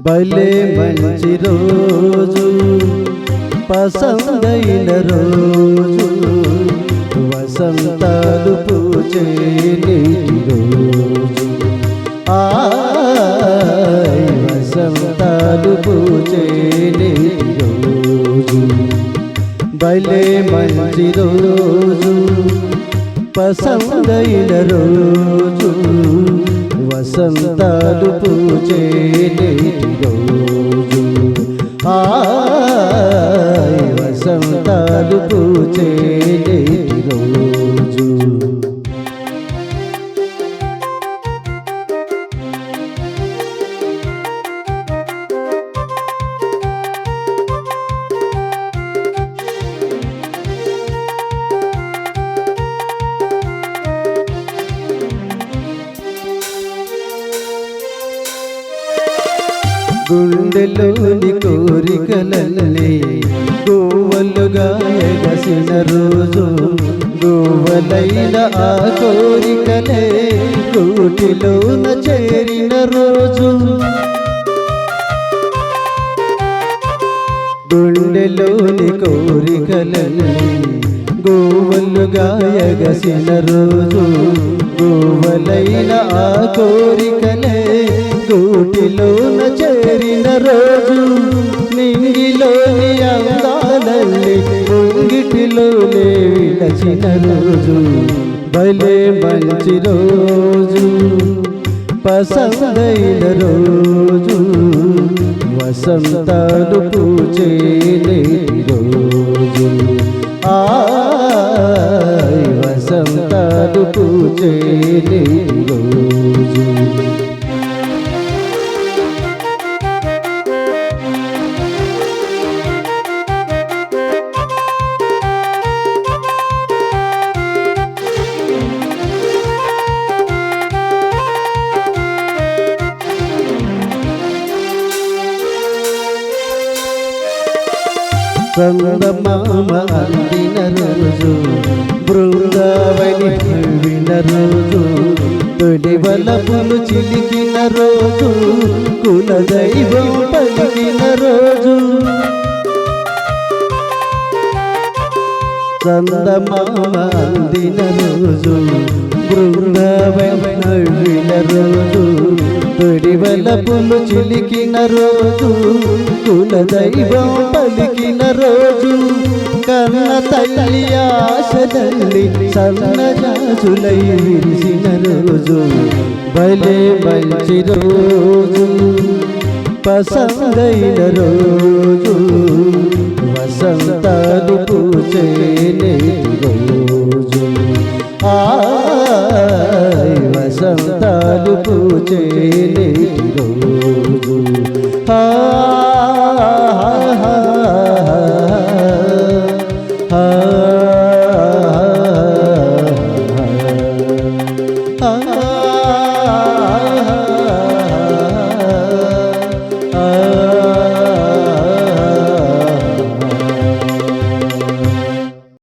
భలే మంచి రోజు, పసందైన రోజు, వసంతాలు పూచే నేటి రోజు. వసంతాలు పూచే నేటి రోజు. భలే మంచి రోజు, పసందైన రోజు, వసంతాలు పూచే నేటి రోజు. వసంతాలు పూచే నేటి రోజు. గుండెలోని కోరికలన్నీ గోవలుగా ఎగసిన రోజు, గోవలైన ఆ కోరికలే గూటిలోన చేరిన రోజు. గుండెలోని కోరికలన్నీ గోవలుగా ఎగసిన రోజు, గోవలైన ఆ కోరికలే గూటిలోన చేరిన రోజు. నింగిలోని అందాలన్నీ ముంగిటిలోనే విలచిన రోజు. భలే మంచి రోజు, పసందైన రోజు, వసంతాలు పూచే నేటి రోజు. వసంతాలు పూచే నేటి రోజు. చందమామ అందిన రోజు, బృందావని నవ్విన రోజు, తొలి వలపులు చిలికిన రోజు, కులదైవం పలికిన రోజు. చందమామ అందిన రోజు, బృందావని నవ్విన రోజు, తొలి వలపులు చిలికిన రోజు, కులదైవం పలికిన రోజు. కన్న తల్లి ఆశలల్లి సన్నజాజులై విరిసిన రోజు. భలే మంచి రోజు, పసందైన రోజు, వసంతాలు పూచే నేటి రోజు. వసంతాలు పూచే నేటి రోజు. ఆ